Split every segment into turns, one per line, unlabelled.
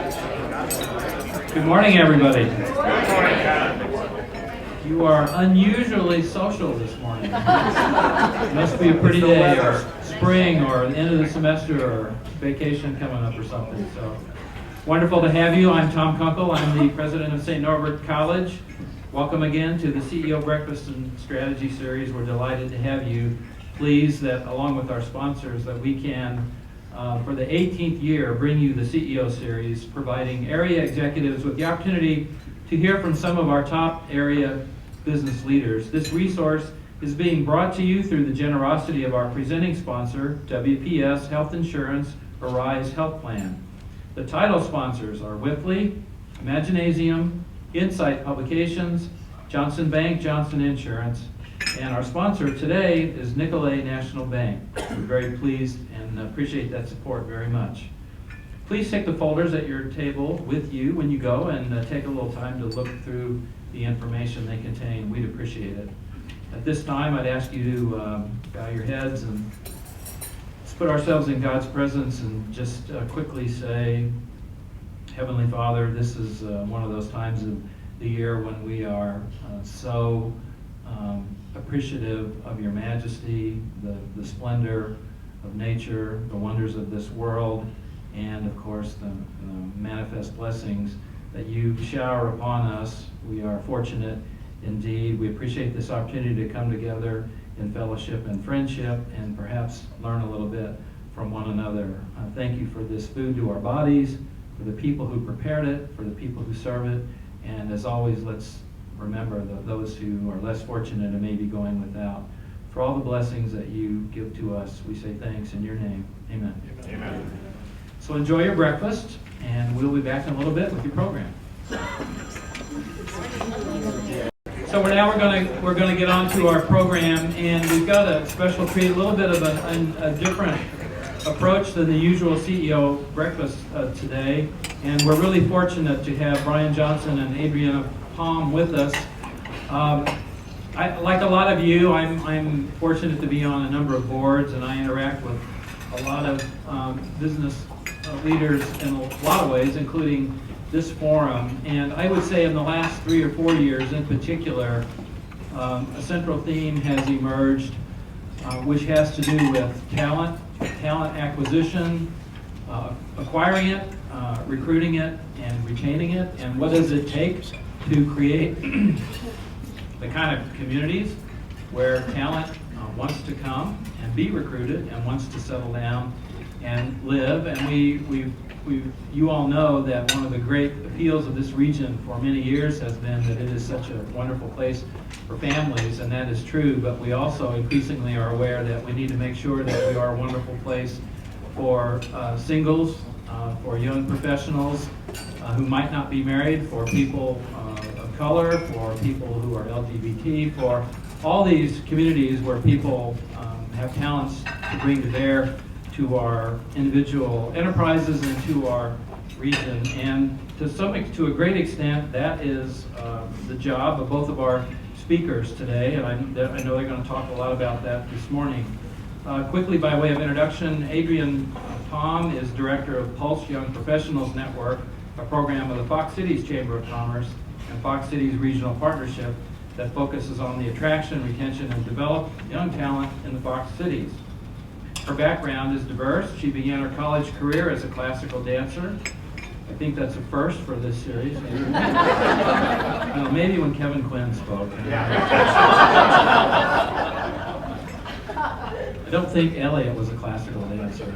Good morning, everybody. You are unusually social this morning. It must be a pretty day, or spring, or the end of the semester, or vacation coming up or something. So wonderful to have you. I'm Tom Kunkel. I'm the president of St. Norbert College. Welcome again to the CEO Breakfast and Strategy Series. We're delighted to have you. Pleased that, along with our sponsors, that we can, for the 18th year, bring you the CEO Series, providing area executives with the opportunity to hear from some of our top area business leaders. This resource is being brought to you through the generosity of our presenting sponsor, WPS Health Insurance Arise Health Plan. The title sponsors are Whitley, Imaginasium, Insight Publications, Johnson Bank, Johnson Insurance, and our sponsor today is Nicolet National Bank. We're very pleased and appreciate that support very much. Please take the folders at your table with you when you go and take a little time to look through the information they contain. We'd appreciate it. At this time, I'd ask you to bow your heads and let's put ourselves in God's presence and just quickly say, Heavenly Father, this is one of those times of the year when we are so appreciative of your majesty, the splendor of nature, the wonders of this world, and of course the manifest blessings that you shower upon us. We are fortunate indeed. We appreciate this opportunity to come together in fellowship and friendship and perhaps learn a little bit from one another. Thank you for this food to our bodies, for the people who prepared it, for the people who serve it, and as always, let's remember those who are less fortunate and may be going without. For all the blessings that you give to us, we say thanks in your name. Amen.
Amen.
So enjoy your breakfast, and we'll be back in a little bit with your program. So we're going to get on to our program, and we've got a special treat, a little bit of a different approach than the usual CEO breakfast today, and we're really fortunate to have Brian Johnson and Adrienne with us. Like a lot of you, I'm fortunate to be on a number of boards, and I interact with a lot of business leaders in a lot of ways, including this forum. And I would say in the last 3 or 4 years in particular, a central theme has emerged, which has to do with talent acquisition, acquiring it, recruiting it, and retaining it, and what does it take to create the kind of communities where talent wants to come and be recruited and wants to settle down and live. And you all know that one of the great appeals of this region for many years has been that it is such a wonderful place for families, and that is true, but we also increasingly are aware that we need to make sure that we are a wonderful place for singles, for young professionals who might not be married, for people of color, for people who are LGBT, for all these communities where people have talents to bring to bear to our individual enterprises and to our region. And to a great extent, that is the job of both of our speakers today, and I know they're going to talk a lot about that this morning. Quickly, by way of introduction, Adrienne is Director of Pulse Young Professionals Network, a program of the Fox Cities Chamber of Commerce and Fox Cities Regional Partnership that focuses on the attraction, retention, and develop young talent in the Fox Cities. Her background is diverse. She began her college career as a classical dancer. I think that's a first for this series. Well, maybe when Kevin Quinn spoke. I don't think Elliot was a classical dancer,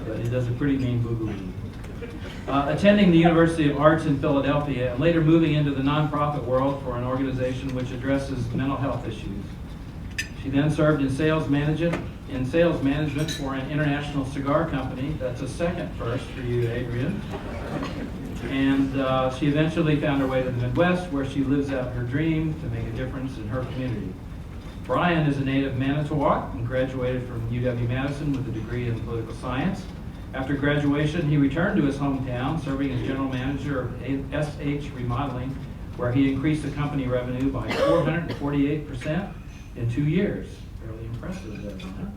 but he does a pretty mean boogaloo. Attending the University of Arts in Philadelphia and later moving into the nonprofit world for an organization which addresses mental health issues. She then served in sales management for an international cigar company. That's a second first for you, Adrienne. And she eventually found her way to the Midwest, where she lives out her dream to make a difference in her community. Brian is a native Manitowoc and graduated from UW-Madison with a degree in political science. After graduation, he returned to his hometown, serving as general manager of SH Remodeling, where he increased the company revenue by 448% in 2 years. Fairly impressive, isn't it?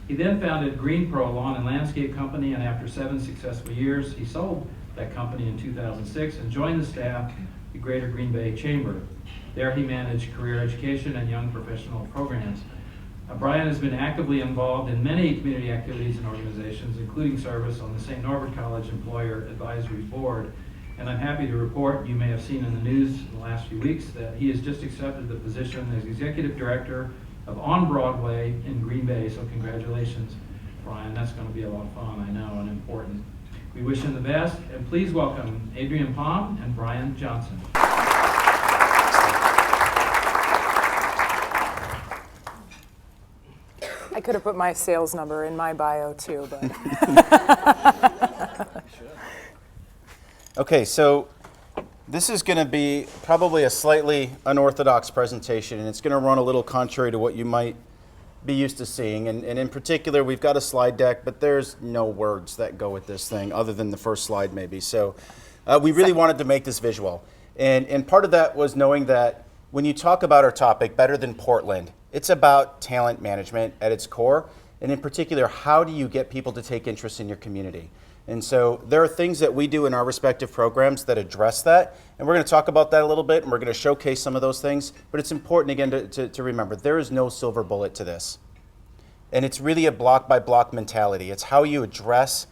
He then founded Green Pro Lawn and Landscape Company, and after 7 successful years, he sold that company in 2006 and joined the staff at the Greater Green Bay Chamber. There he managed career education and young professional programs. Brian has been actively involved in many community activities and organizations, including service on the St. Norbert College Employer Advisory Board. And I'm happy to report, you may have seen in the news in the last few weeks, that he has just accepted the position as Executive Director of On Broadway in Green Bay. So congratulations, Brian. That's going to be a lot of fun, I know, and important. We wish him the best, and please welcome Adrienne Palm and Brian Johnson.
I could have put my sales number in my bio too, but.
Okay, so this is going to be probably a slightly unorthodox presentation, and it's going to run a little contrary to what you might be used to seeing. And in particular, we've got a slide deck, but there's no words that go with this thing other than the first slide maybe. So we really wanted to make this visual. And part of that was knowing that when you talk about our topic, Better Than Portland, it's about talent management at its core. And in particular, how do you get people to take interest in your community? And so there are things that we do in our respective programs that address that. And we're going to talk about that a little bit, and we're going to showcase some of those things. But it's important, again, to remember, there is no silver bullet to this. And it's really a block-by-block mentality. It's how you address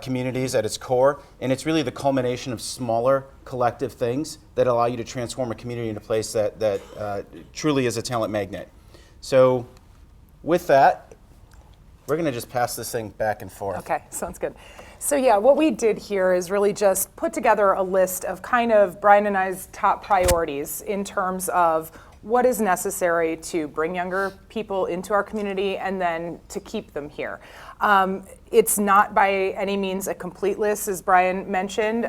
communities at its core. And it's really the culmination of smaller collective things that allow you to transform a community into a place that truly is a talent magnet. So with that, we're going to just pass this thing back and forth.
Okay, sounds good. So yeah, what we did here is really just put together a list of kind of Brian and I's top priorities in terms of what is necessary to bring younger people into our community and then to keep them here. It's not by any means a complete list, as Brian mentioned.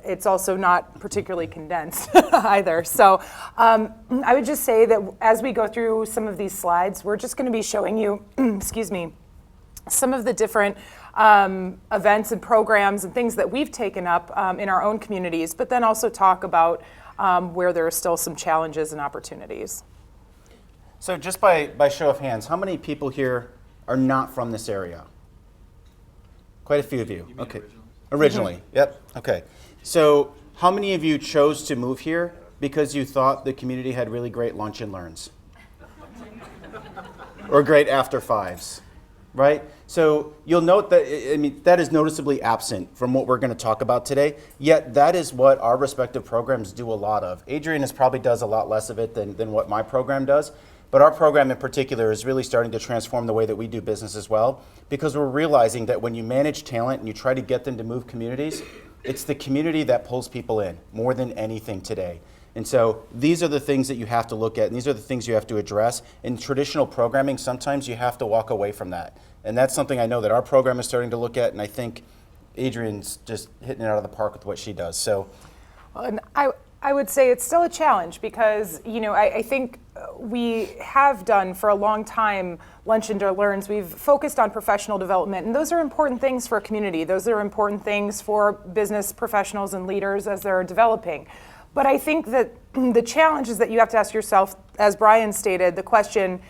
It's also not particularly condensed either. So I would just say that as we go through some of these slides, we're just going to be showing you, excuse me, some of the different events and programs and things that we've taken up in our own communities, but then also talk about where there are still some challenges and opportunities.
So just by show of hands, how many people here are not from this area? Quite a few of you. Okay. Originally. Mm-hmm. Yep. Okay. So how many of you chose to move here because you thought the community had really great lunch and learns? Or great after fives? Right? So you'll note that, I mean, that is noticeably absent from what we're going to talk about today, yet that is what our respective programs do a lot of. Adrienne probably does a lot less of it than what my program does, but our program in particular is really starting to transform the way that we do business as well, because we're realizing that when you manage talent and you try to get them to move communities, it's the community that pulls people in more than anything today. And so these are the things that you have to look at, and these are the things you have to address. In traditional programming, sometimes you have to walk away from that. And that's something I know that our program is starting to look at, and I think Adrienne's just hitting it out of the park with what she does. So,
and I would say it's still a challenge because, you know, I think we have done for a long time Lunch and Learns. We've focused on professional development, and those are important things for a community. Those are important things for business professionals and leaders as they're developing. But I think that the challenge is that you have to ask yourself, as Brian stated, the question,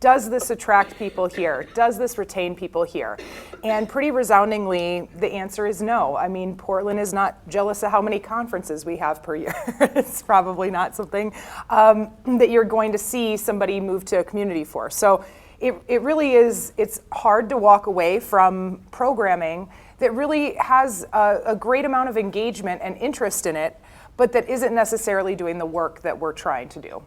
does this attract people here? Does this retain people here? And pretty resoundingly, the answer is no. I mean, Portland is not jealous of how many conferences we have per year. It's probably not something that you're going to see somebody move to a community for. So it really is, it's hard to walk away from programming that really has a great amount of engagement and interest in it, but that isn't necessarily doing the work that we're trying to do.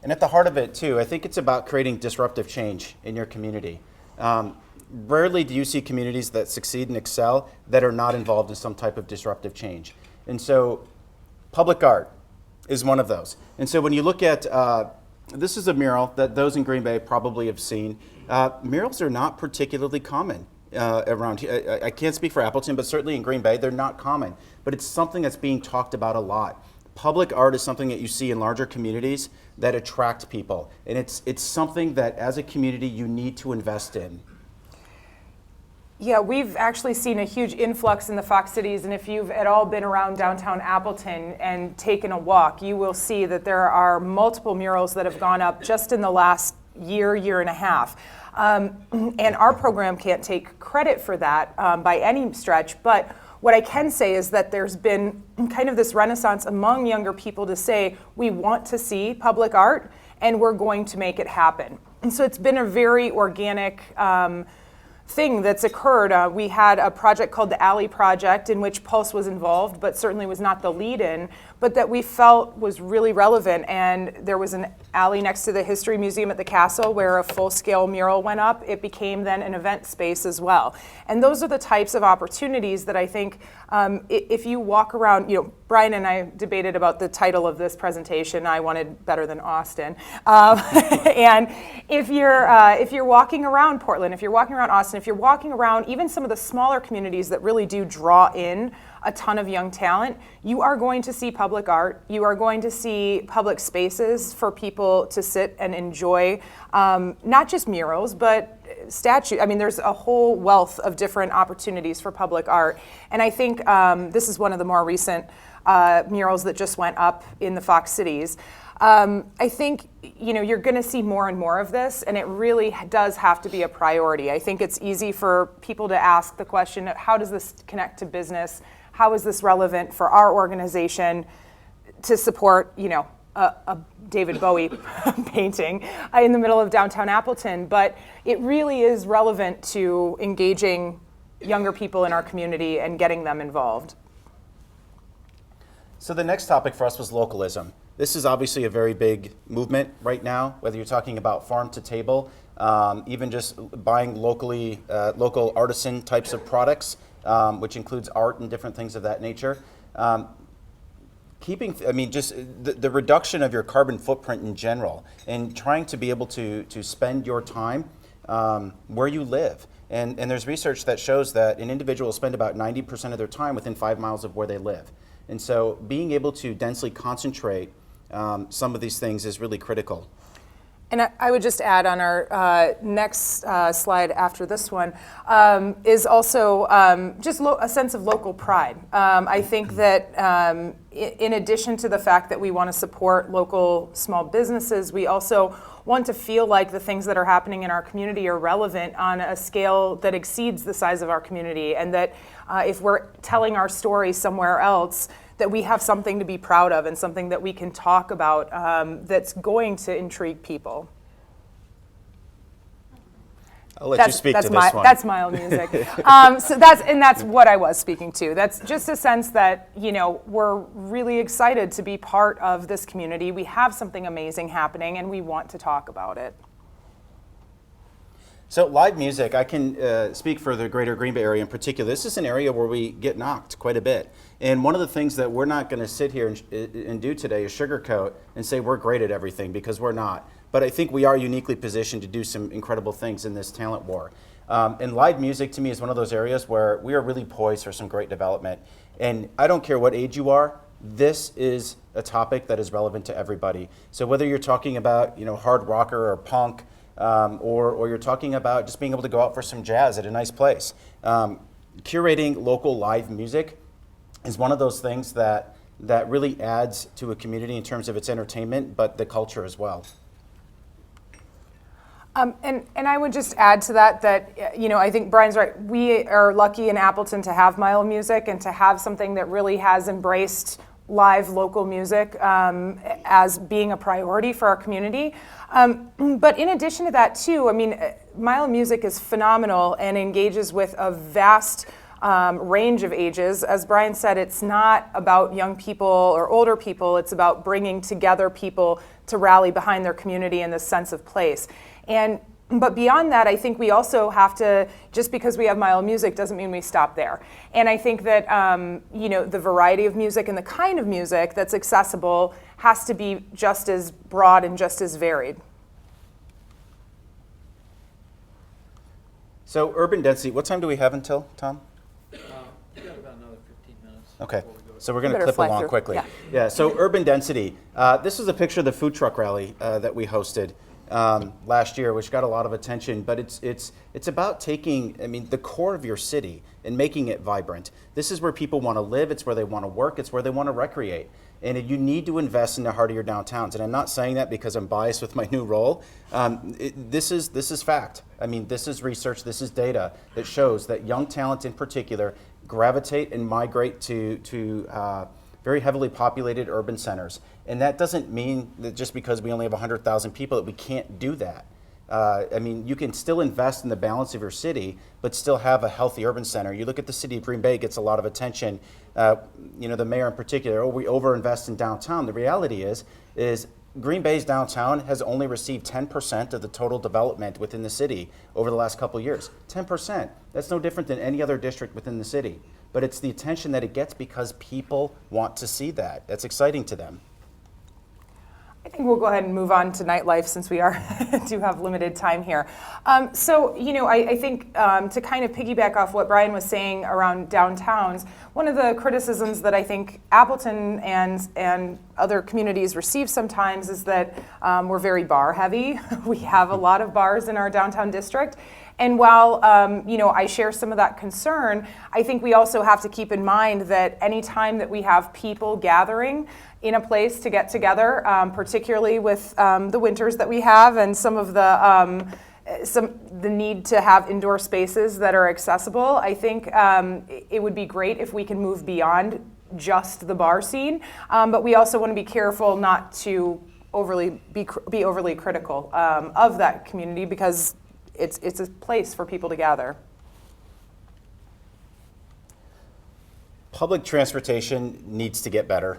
And at the heart of it, too, I think it's about creating disruptive change in your community. Rarely do you see communities that succeed and excel that are not involved in some type of disruptive change. And so public art is one of those. And so when you look at, this is a mural that those in Green Bay probably have seen. Murals are not particularly common around here. I can't speak for Appleton, but certainly in Green Bay, they're not common. But it's something that's being talked about a lot. Public art is something that you see in larger communities that attract people. And it's something that as a community you need to invest in.
Yeah, we've actually seen a huge influx in the Fox Cities, and if you've at all been around downtown Appleton and taken a walk, you will see that there are multiple murals that have gone up just in the last year and a half. And our program can't take credit for that by any stretch, but What I can say is that there's been kind of this renaissance among younger people to say, we want to see public art and we're going to make it happen. And so it's been a very organic thing that's occurred. We had a project called the Alley Project in which Pulse was involved, but certainly was not the lead-in, but that we felt was really relevant. And there was an alley next to the History Museum at the castle where a full-scale mural went up. It became then an event space as well. And those are the types of opportunities that I think if you walk around, Brian and I debated about the title of this presentation. I wanted better than Austin. And if you're walking around Portland, if you're walking around Austin, if you're walking around even some of the smaller communities that really do draw in a ton of young talent, you are going to see public art. You are going to see public spaces for people to sit and enjoy, not just murals, but statues. I mean, there's a whole wealth of different opportunities for public art. And I think this is one of the more recent murals that just went up in the Fox Cities. I think you're going to see more and more of this, and it really does have to be a priority. I think it's easy for people to ask the question, how does this connect to business? How is this relevant for our organization to support, a David Bowie painting in the middle of downtown Appleton? But it really is relevant to engaging younger people in our community and getting them involved.
So the next topic for us was localism. This is obviously a very big movement right now, whether you're talking about farm to table, even just buying local artisan types of products, which includes art and different things of that nature. Just the reduction of your carbon footprint in general, and trying to be able to spend your time where you live. And there's research that shows that an individual will spend about 90% of their time within 5 miles of where they live. And so being able to densely concentrate some of these things is really critical.
And I would just add on our next slide after this one is also just a sense of local pride. I think that in addition to the fact that we want to support local small businesses, we also want to feel like the things that are happening in our community are relevant on a scale that exceeds the size of our community, and that if we're telling our story somewhere else, that we have something to be proud of and something that we can talk about that's going to intrigue people.
I'll let you speak to this one.
That's Mile Music. So that's what I was speaking to. That's just a sense that, we're really excited to be part of this community. We have something amazing happening and we want to talk about it.
So live music, I can speak for the greater Green Bay area in particular. This is an area where we get knocked quite a bit. And one of the things that we're not going to sit here and do today is sugarcoat and say we're great at everything, because we're not. But I think we are uniquely positioned to do some incredible things in this talent war. And live music to me is one of those areas where we are really poised for some great development. And I don't care what age you are, this is a topic that is relevant to everybody. So whether you're talking about hard rocker or punk, or you're talking about just being able to go out for some jazz at a nice place. Curating local live music is one of those things that really adds to a community in terms of its entertainment, but the culture as well.
And I would just add to that I think Brian's right. We are lucky in Appleton to have Mile Music and to have something that really has embraced live local music as being a priority for our community. But in addition to that too, Mile Music is phenomenal and engages with a vast range of ages. As Brian said, it's not about young people or older people, it's about bringing together people to rally behind their community and this sense of place. But beyond that, I think we also have to, just because we have Mile Music doesn't mean we stop there. And I think that, the variety of music and the kind of music that's accessible has to be just as broad and just as varied.
So urban density, what time do we have until, Tom?
We've got about another 15 minutes.
Okay,
before we go.
so we're going to
Better
clip
fly
along
through.
quickly.
Yeah.
So urban density. This is a picture of the food truck rally that we hosted last year, which got a lot of attention. But it's about taking, the core of your city and making it vibrant. This is where people want to live. It's where they want to work. It's where they want to recreate. And you need to invest in the heart of your downtowns. And I'm not saying that because I'm biased with my new role. This is fact. I mean, this is research, this is data that shows that young talent in particular gravitate and migrate to very heavily populated urban centers. And that doesn't mean that just because we only have 100,000 people that we can't do that. I mean, you can still invest in the balance of your city, but still have a healthy urban center. You look at the city of Green Bay, gets a lot of attention. The mayor in particular, we overinvest in downtown. The reality is Green Bay's downtown has only received 10% of the total development within the city over the last couple of years. 10%. That's no different than any other district within the city. But it's the attention that it gets because people want to see that. That's exciting to them.
I think we'll go ahead and move on to nightlife since we do have limited time here. I think to kind of piggyback off what Brian was saying around downtowns, one of the criticisms that I think Appleton and other communities receive sometimes is that we're very bar heavy. We have a lot of bars in our downtown district. And while I share some of that concern, I think we also have to keep in mind that any time that we have people gathering in a place to get together, particularly with the winters that we have and some of the need to have indoor spaces that are accessible, I think it would be great if we can move beyond just the bar scene. But we also want to be careful not to be overly critical of that community because it's a place for people to gather.
Public transportation needs to get better.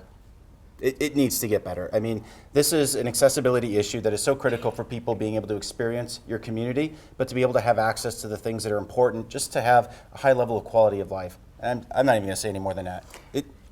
It needs to get better. I mean, this is an accessibility issue that is so critical for people being able to experience your community, but to be able to have access to the things that are important, just to have a high level of quality of life. And I'm not even going to say any more than that.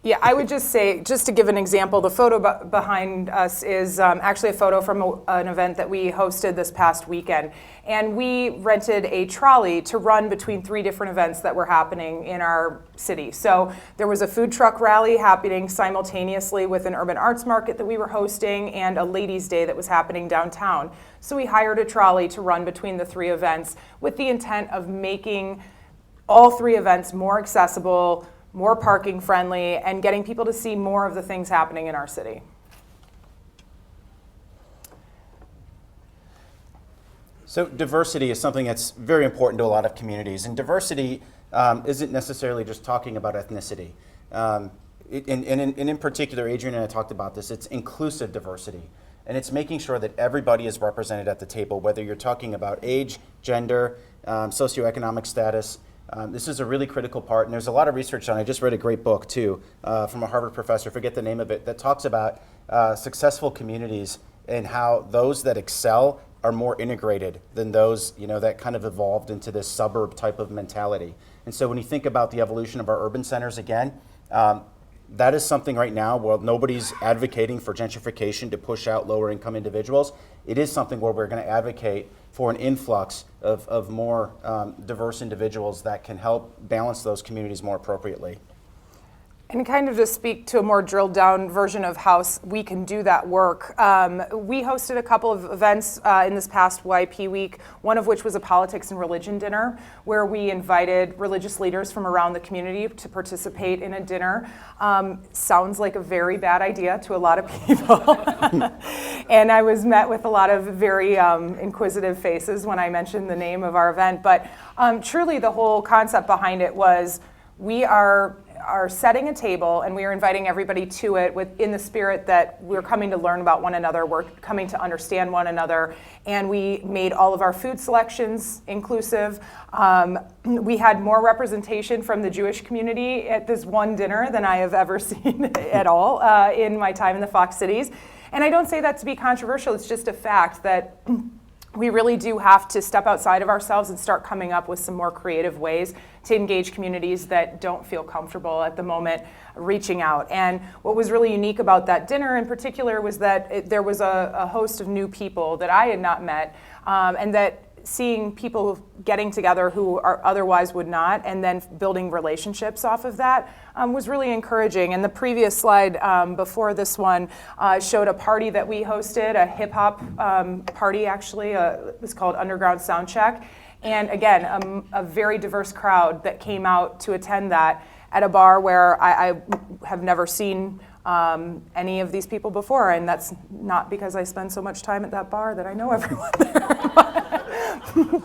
Yeah, I would just say, just to give an example, the photo behind us is actually a photo from an event that we hosted this past weekend. And we rented a trolley to run between 3 different events that were happening in our city. So there was a food truck rally happening simultaneously with an urban arts market that we were hosting and a ladies' day that was happening downtown. So we hired a trolley to run between the 3 events with the intent of making all 3 events more accessible, more parking friendly, and getting people to see more of the things happening in our city.
So diversity is something that's very important to a lot of communities, and diversity isn't necessarily just talking about ethnicity. In particular, Adrienne and I talked about this, it's inclusive diversity. And it's making sure that everybody is represented at the table, whether you're talking about age, gender, socioeconomic status. This is a really critical part, and there's a lot of research on it. I just read a great book, too, from a Harvard professor, I forget the name of it, that talks about successful communities and how those that excel are more integrated than those that kind of evolved into this suburb type of mentality. And so when you think about the evolution of our urban centers again, that is something right now where nobody's advocating for gentrification to push out lower income individuals. It is something where we're going to advocate for an influx of more diverse individuals that can help balance those communities more appropriately.
And kind of to speak to a more drilled down version of how we can do that work, we hosted a couple of events in this past YP week, one of which was a politics and religion dinner, where we invited religious leaders from around the community to participate in a dinner. Sounds like a very bad idea to a lot of people. And I was met with a lot of very inquisitive faces when I mentioned the name of our event. But truly the whole concept behind it was we are setting a table and we are inviting everybody to it in the spirit that we're coming to learn about one another, we're coming to understand one another, and we made all of our food selections inclusive. We had more representation from the Jewish community at this one dinner than I have ever seen at all in my time in the Fox Cities. And I don't say that to be controversial, it's just a fact that we really do have to step outside of ourselves and start coming up with some more creative ways to engage communities that don't feel comfortable at the moment reaching out. And what was really unique about that dinner in particular was that there was a host of new people that I had not met, and that seeing people getting together who otherwise would not, and then building relationships off of that was really encouraging. And the previous slide before this one showed a party that we hosted, a hip hop party actually. It was called Underground Soundcheck. And again, a very diverse crowd that came out to attend that at a bar where I have never seen any of these people before, and that's not because I spend so much time at that bar that I know everyone there.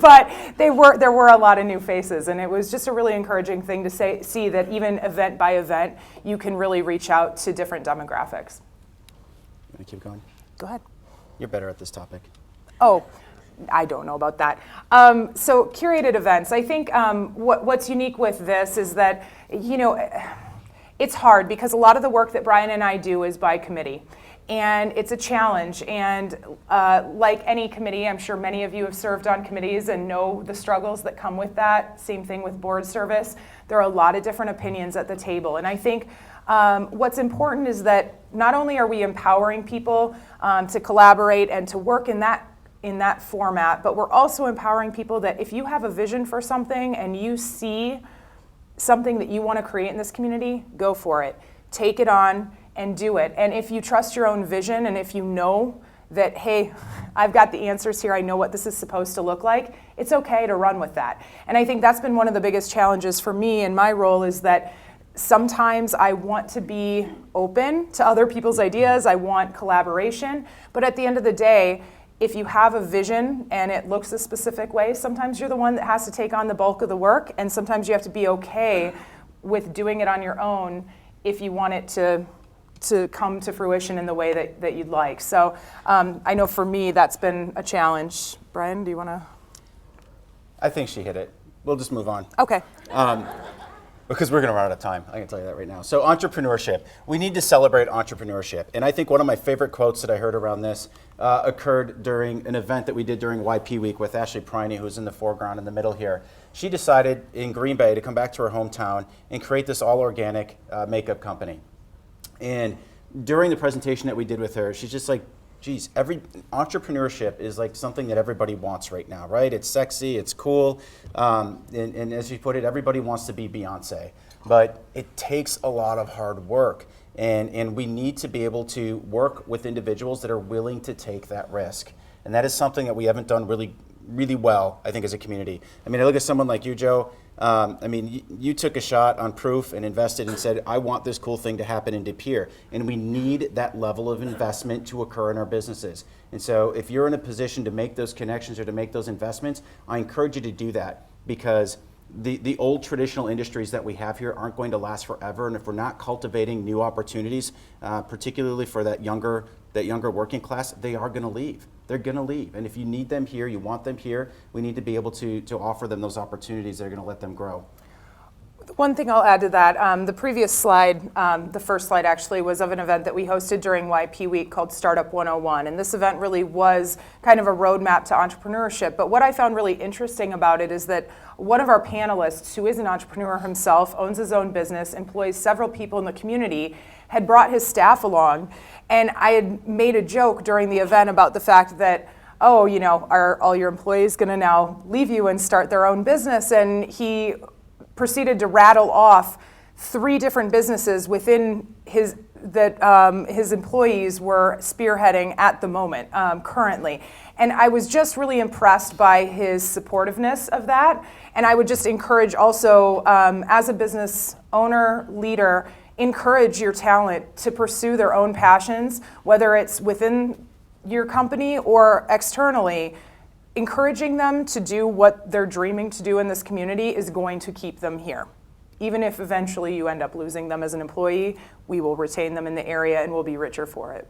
But there were a lot of new faces, and it was just a really encouraging thing to see that even event by event, you can really reach out to different demographics.
You want to keep going?
Go ahead.
You're better at this topic.
Oh, I don't know about that. So curated events, I think what's unique with this is that, it's hard because a lot of the work that Brian and I do is by committee. And it's a challenge. And like any committee, I'm sure many of you have served on committees and know the struggles that come with that. Same thing with board service. There are a lot of different opinions at the table. And I think what's important is that not only are we empowering people to collaborate and to work in that format, but we're also empowering people that if you have a vision for something and you see something that you want to create in this community, go for it. Take it on and do it. And if you trust your own vision and if you know that, hey, I've got the answers here, I know what this is supposed to look like, it's okay to run with that. And I think that's been one of the biggest challenges for me in my role is that sometimes I want to be open to other people's ideas, I want collaboration, but at the end of the day, if you have a vision and it looks a specific way, sometimes you're the one that has to take on the bulk of the work, and sometimes you have to be okay with doing it on your own if you want it to come to fruition in the way that you'd like. So I know for me that's been a challenge. Brian, do you want to?
I think she hit it. We'll just move on.
Okay.
Because we're going to run out of time. I can tell you that right now. So entrepreneurship. We need to celebrate entrepreneurship. And I think one of my favorite quotes that I heard around this occurred during an event that we did during YP Week with Ashley Priney, who's in the foreground in the middle here. She decided in Green Bay to come back to her hometown and create this all-organic makeup company. And during the presentation that we did with her, she's just like, geez, entrepreneurship is like something that everybody wants right now, right? It's sexy, it's cool, and as you put it, everybody wants to be Beyonce. But it takes a lot of hard work, and we need to be able to work with individuals that are willing to take that risk. And that is something that we haven't done really well, I think, as a community. I mean, I look at someone like you, Joe. You took a shot on proof and invested and said, I want this cool thing to happen in De Pere. And we need that level of investment to occur in our businesses. And so if you're in a position to make those connections or to make those investments, I encourage you to do that, because the old traditional industries that we have here aren't going to last forever. And if we're not cultivating new opportunities, particularly for that younger working class, they are going to leave. They're going to leave. And if you need them here, you want them here, we need to be able to offer them those opportunities that are going to let them grow.
One thing I'll add to that, the previous slide, the first slide actually, was of an event that we hosted during YP Week called Startup 101. And this event really was kind of a roadmap to entrepreneurship. But what I found really interesting about it is that one of our panelists, who is an entrepreneur himself, owns his own business, employs several people in the community, had brought his staff along. And I had made a joke during the event about the fact that, oh, are all your employees going to now leave you and start their own business? And he proceeded to rattle off 3 different businesses within his employees were spearheading at the moment, currently. And I was just really impressed by his supportiveness of that. And I would just encourage also, as a business owner, leader, encourage your talent to pursue their own passions, whether it's within your company or externally. Encouraging them to do what they're dreaming to do in this community is going to keep them here. Even if eventually you end up losing them as an employee, we will retain them in the area and we'll be richer for it.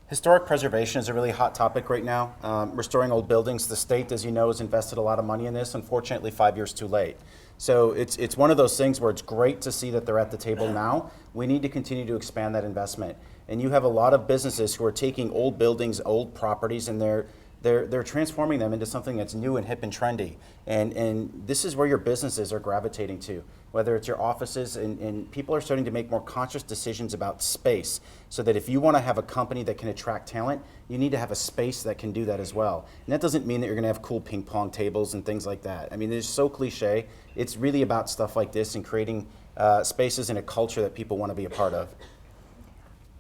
Historic preservation is a really hot topic right now. Restoring old buildings. The state, as you know, has invested a lot of money in this, unfortunately 5 years too late. So it's one of those things where it's great to see that they're at the table now. We need to continue to expand that investment. And you have a lot of businesses who are taking old buildings, old properties, and they're transforming them into something that's new and hip and trendy. And this is where your businesses are gravitating to, whether it's your offices, and people are starting to make more conscious decisions about space, so that if you want to have a company that can attract talent, you need to have a space that can do that as well. And that doesn't mean that you're going to have cool ping pong tables and things like that. I mean, it's so cliche. It's really about stuff like this and creating spaces and a culture that people want to be a part of.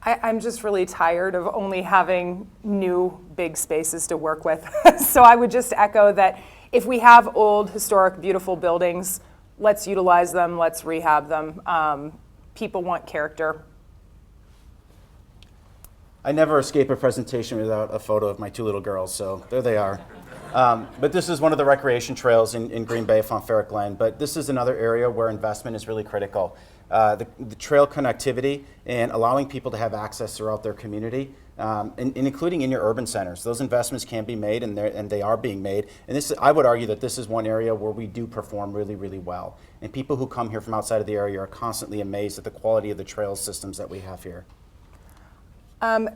I'm just really tired of only having new big spaces to work with. So I would just echo that if we have old, historic, beautiful buildings, let's utilize them, let's rehab them. People want character.
I never escape a presentation without a photo of my two little girls, so there they are. But this is one of the recreation trails in Green Bay, Fonferric Glen. But this is another area where investment is really critical. The trail connectivity and allowing people to have access throughout their community, and including in your urban centers. Those investments can be made, and they are being made. And this, I would argue that this is one area where we do perform really, really well. And people who come here from outside of the area are constantly amazed at the quality of the trail systems that we have here.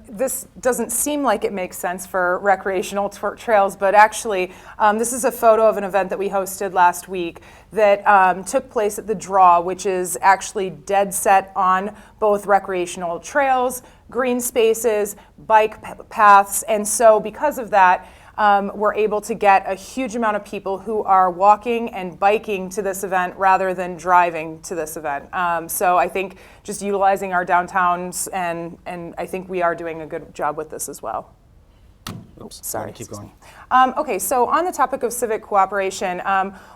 This doesn't seem like it makes sense for recreational trails, but actually this is a photo of an event that we hosted last week that took place at the Draw, which is actually dead set on both recreational trails, green spaces, bike paths, and so because of that, we're able to get a huge amount of people who are walking and biking to this event rather than driving to this event. So I think just utilizing our downtowns, and I think we are doing a good job with this as well.
Oops,
Sorry.
keep going.
Okay, so on the topic of civic cooperation,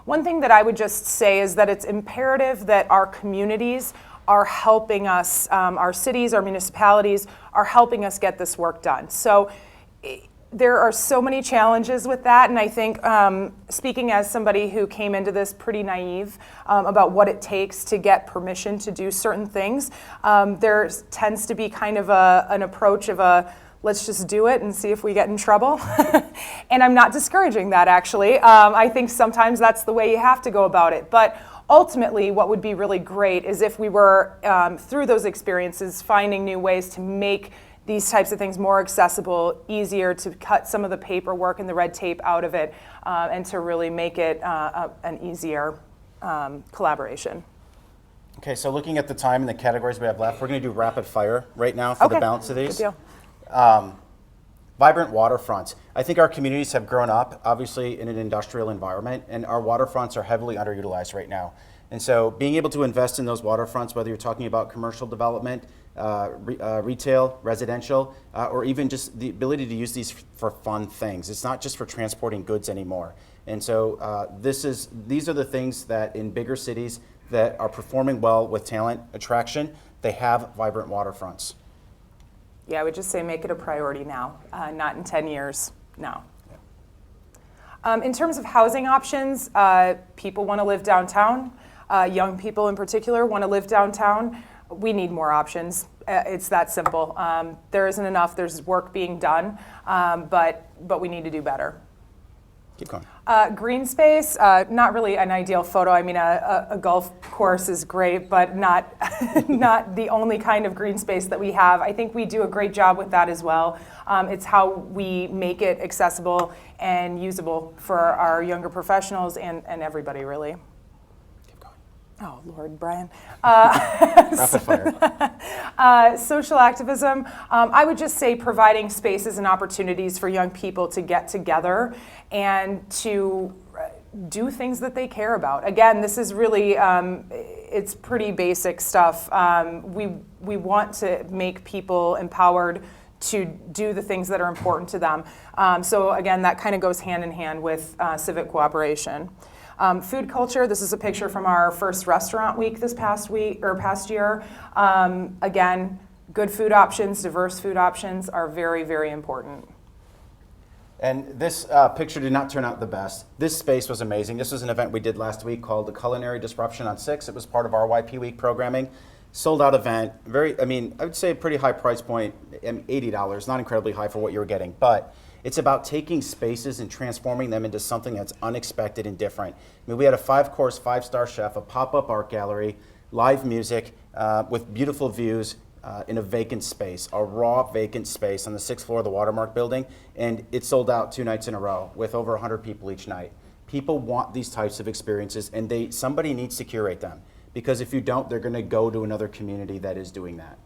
one thing that I would just say is that it's imperative that our communities are helping us, our cities, our municipalities are helping us get this work done. So there are so many challenges with that, and I think speaking as somebody who came into this pretty naive about what it takes to get permission to do certain things, there tends to be kind of an approach of let's just do it and see if we get in trouble. And I'm not discouraging that, actually. I think sometimes that's the way you have to go about it. But ultimately, what would be really great is if we were, through those experiences, finding new ways to make these types of things more accessible, easier, to cut some of the paperwork and the red tape out of it, and to really make it an easier collaboration.
Okay, so looking at the time and the categories we have left, we're going to do rapid fire right now for the balance of these.
Good deal.
Vibrant waterfronts. I think our communities have grown up, obviously, in an industrial environment, and our waterfronts are heavily underutilized right now. And so being able to invest in those waterfronts, whether you're talking about commercial development, retail, residential, or even just the ability to use these for fun things. It's not just for transporting goods anymore. And so these are the things that in bigger cities that are performing well with talent attraction, they have vibrant waterfronts.
Yeah, I would just say make it a priority now, not in 10 years, now. In terms of housing options, people want to live downtown. Young people in particular want to live downtown. We need more options. It's that simple. There isn't enough. There's work being done, but we need to do better.
Keep going.
Green space, not really an ideal photo. I mean, a golf course is great, but not not the only kind of green space that we have. I think we do a great job with that as well. It's how we make it accessible and usable for our younger professionals and everybody, really. Oh, Lord, Brian.
Rapid fire.
Social activism, I would just say providing spaces and opportunities for young people to get together and to do things that they care about. Again, this is really, it's pretty basic stuff. We want to make people empowered to do the things that are important to them. So again, that kind of goes hand in hand with civic cooperation. Food culture, this is a picture from our first restaurant week this past year. Again, good food options, diverse food options are very, very important.
And this picture did not turn out the best. This space was amazing. This was an event we did last week called the Culinary Disruption on 6. It was part of our YP Week programming. Sold out event. I would say a pretty high price point, $80, not incredibly high for what you were getting, but it's about taking spaces and transforming them into something that's unexpected and different. I mean, we had a 5-course, 5-star chef, a pop-up art gallery, live music with beautiful views in a vacant space, a raw vacant space on the 6th floor of the Watermark building, and it sold out 2 nights in a row with over 100 people each night. People want these types of experiences, and somebody needs to curate them, because if you don't, they're going to go to another community that is doing that.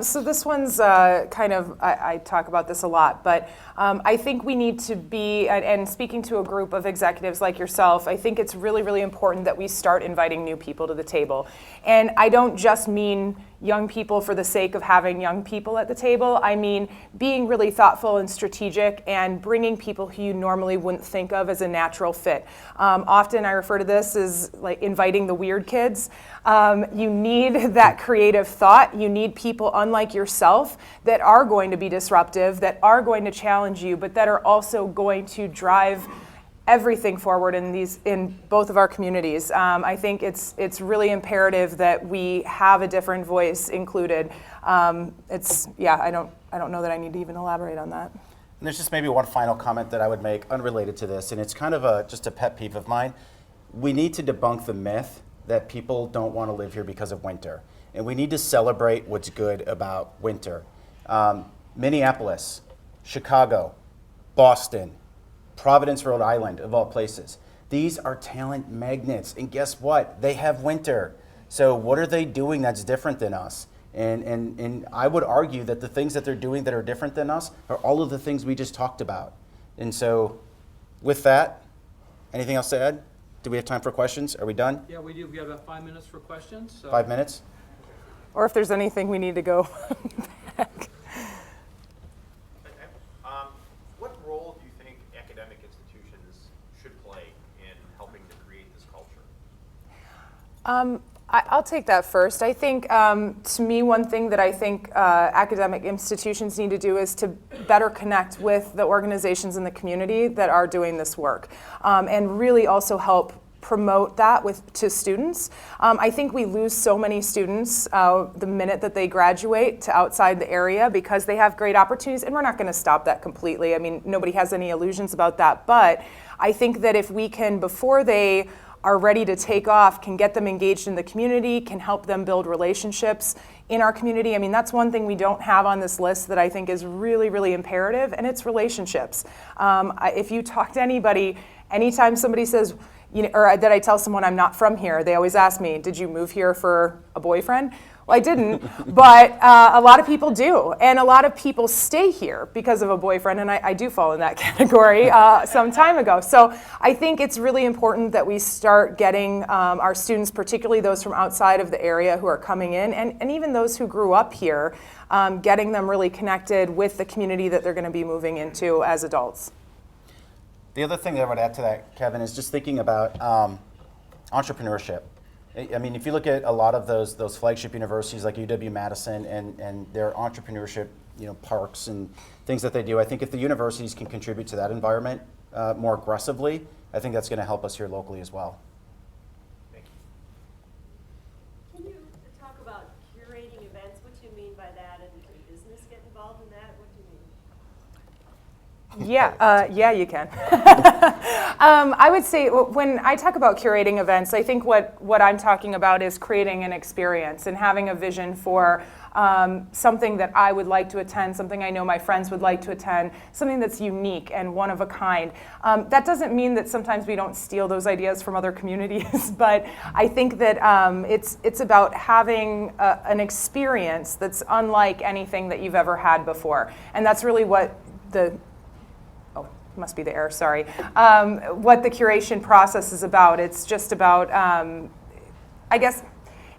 So this one's kind of, I talk about this a lot, but I think we need to be, and speaking to a group of executives like yourself, I think it's really, really important that we start inviting new people to the table. And I don't just mean young people for the sake of having young people at the table. I mean being really thoughtful and strategic and bringing people who you normally wouldn't think of as a natural fit. Often I refer to this as like inviting the weird kids. You need that creative thought. You need people unlike yourself that are going to be disruptive, that are going to challenge you, but that are also going to drive everything forward in both of our communities. I think it's really imperative that we have a different voice included. I don't know that I need to even elaborate on that.
And there's just maybe one final comment that I would make unrelated to this, and it's kind of just a pet peeve of mine. We need to debunk the myth that people don't want to live here because of winter. And we need to celebrate what's good about winter. Minneapolis, Chicago, Boston, Providence, Rhode Island, of all places. These are talent magnets, and guess what? They have winter. So what are they doing that's different than us? And I would argue that the things that they're doing that are different than us are all of the things we just talked about. And so with that, anything else to add? Do we have time for questions? Are we done?
Yeah, we do. We have about 5 minutes for questions. So.
5 minutes?
Or if there's anything we need to go back.
What role do you think academic institutions should play in helping to create this culture?
I'll take that first. I think, to me, one thing that I think academic institutions need to do is to better connect with the organizations in the community that are doing this work, and really also help promote that to students. I think we lose so many students the minute that they graduate to outside the area because they have great opportunities, and we're not going to stop that completely. I mean, nobody has any illusions about that, but I think that if we can, before they are ready to take off, can get them engaged in the community, can help them build relationships in our community. I mean, that's one thing we don't have on this list that I think is really, really imperative, and it's relationships. If you talk to anybody, anytime somebody says, or that I tell someone I'm not from here, they always ask me, did you move here for a boyfriend? Well, I didn't, but a lot of people do. And a lot of people stay here because of a boyfriend, and I do fall in that category some time ago. So I think it's really important that we start getting our students, particularly those from outside of the area who are coming in, and even those who grew up here, getting them really connected with the community that they're going to be moving into as adults.
The other thing that I would add to that, Kevin, is just thinking about entrepreneurship. I mean, if you look at a lot of those flagship universities like UW-Madison and their entrepreneurship, parks and things that they do, I think if the universities can contribute to that environment more aggressively, I think that's going to help us here locally as well.
Thank you.
Can you talk about curating events? What do you mean by that? And can business get involved in that? What do you mean?
Yeah, you can. I would say when I talk about curating events, I think what I'm talking about is creating an experience and having a vision for something that I would like to attend, something I know my friends would like to attend, something that's unique and one of a kind. That doesn't mean that sometimes we don't steal those ideas from other communities, but I think that it's about having an experience that's unlike anything that you've ever had before. And that's really what must be the air, sorry. What the curation process is about. It's just about, I guess,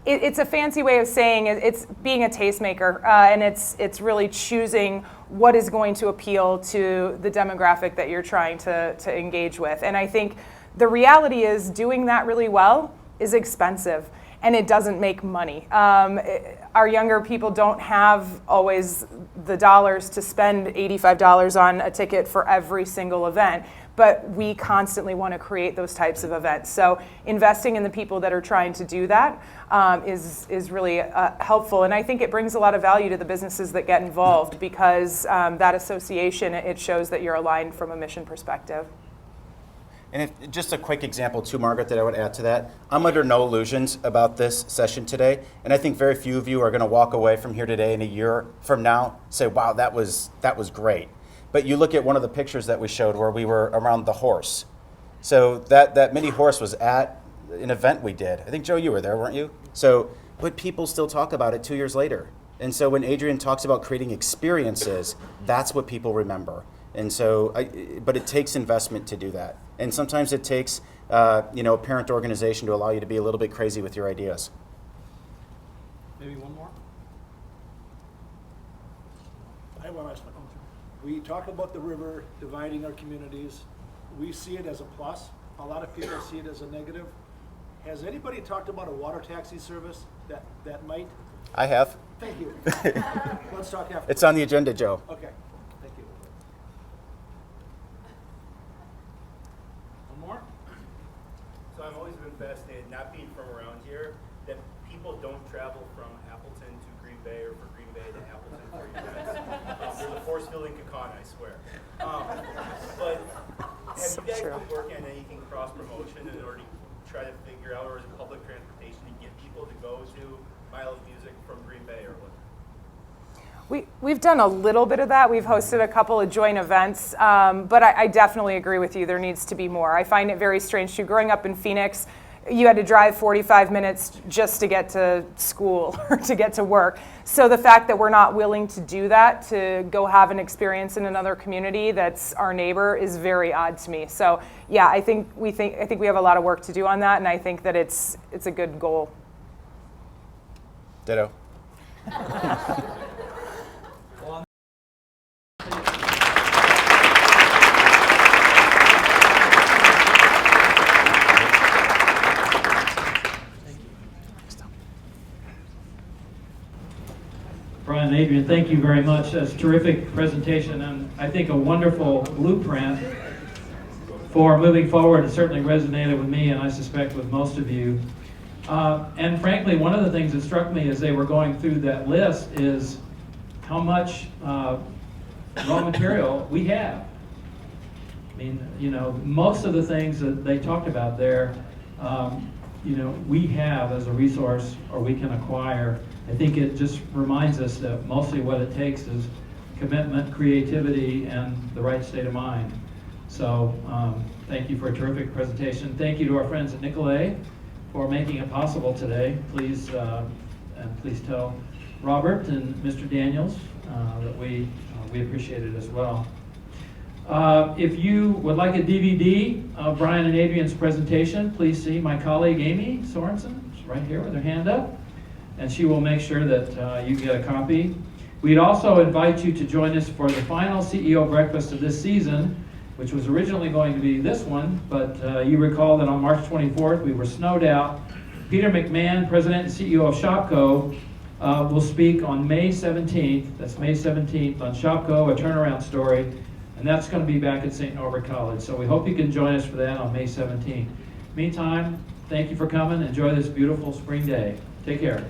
it's a fancy way of saying it's being a tastemaker, and it's really choosing what is going to appeal to the demographic that you're trying to engage with. And I think the reality is doing that really well is expensive, and it doesn't make money. Our younger people don't have always the dollars to spend $85 on a ticket for every single event, but we constantly want to create those types of events. So investing in the people that are trying to do that is really helpful, and I think it brings a lot of value to the businesses that get involved because that association, it shows that you're aligned from a mission perspective.
And just a quick example too, Margaret, that I would add to that. I'm under no illusions about this session today, and I think very few of you are going to walk away from here today and a year from now say, wow, that was great. But you look at one of the pictures that we showed where we were around the horse. So that mini horse was at an event we did. I think, Joe, you were there, weren't you? So, but people still talk about it 2 years later. And so when Adrienne talks about creating experiences, that's what people remember. And so, but it takes investment to do that. And sometimes it takes, a parent organization to allow you to be a little bit crazy with your ideas.
Maybe one more?
I want to ask one. We talk about the river dividing our communities. We see it as a plus. A lot of people see it as a negative. Has anybody talked about a water taxi service that might?
I have.
Thank you. Let's talk after.
It's on the agenda, Joe.
Okay, thank you.
One more?
So I've always been fascinated, not being from around here, that people don't travel from Appleton to Green Bay or from Green Bay to Appleton for events. There's a force field in Kakana, I swear. But have you guys been working on anything cross-promotion in order to try to figure out, or is it public transportation to get people to go to Mile of Music from Green Bay or what?
We've done a little bit of that. We've hosted a couple of joint events, but I definitely agree with you. There needs to be more. I find it very strange too. Growing up in Phoenix, you had to drive 45 minutes just to get to school or to get to work. So the fact that we're not willing to do that, to go have an experience in another community that's our neighbor, is very odd to me. So yeah, I think we have a lot of work to do on that, and I think that it's a good goal.
Ditto.
Brian and Adrienne, thank you very much. That's a terrific presentation, and I think a wonderful blueprint for moving forward. It certainly resonated with me, and I suspect with most of you. And frankly, one of the things that struck me as they were going through that list is how much raw material we have. I mean, you know, most of the things that they talked about there, you know, we have as a resource, or we can acquire. I think it just reminds us that mostly what it takes is commitment, creativity, and the right state of mind. So thank you for a terrific presentation. Thank you to our friends at Nicolay for making it possible today. Please, and please tell Robert and Mr. Daniels that we appreciate it as well. If you would like a DVD of Brian and Adrienne's presentation, please see my colleague Amy Sorensen. She's right here with her hand up, and she will make sure that you get a copy. We'd also invite you to join us for the final CEO breakfast of this season, which was originally going to be this one, but you recall that on March 24th we were snowed out. Peter McMahon, President and CEO of Shopko, will speak on May 17th. That's May 17th on Shopko, a turnaround story, and that's going to be back at St. Norbert College. So we hope you can join us for that on May 17th. Meantime, thank you for coming. Enjoy this beautiful spring day. Take care.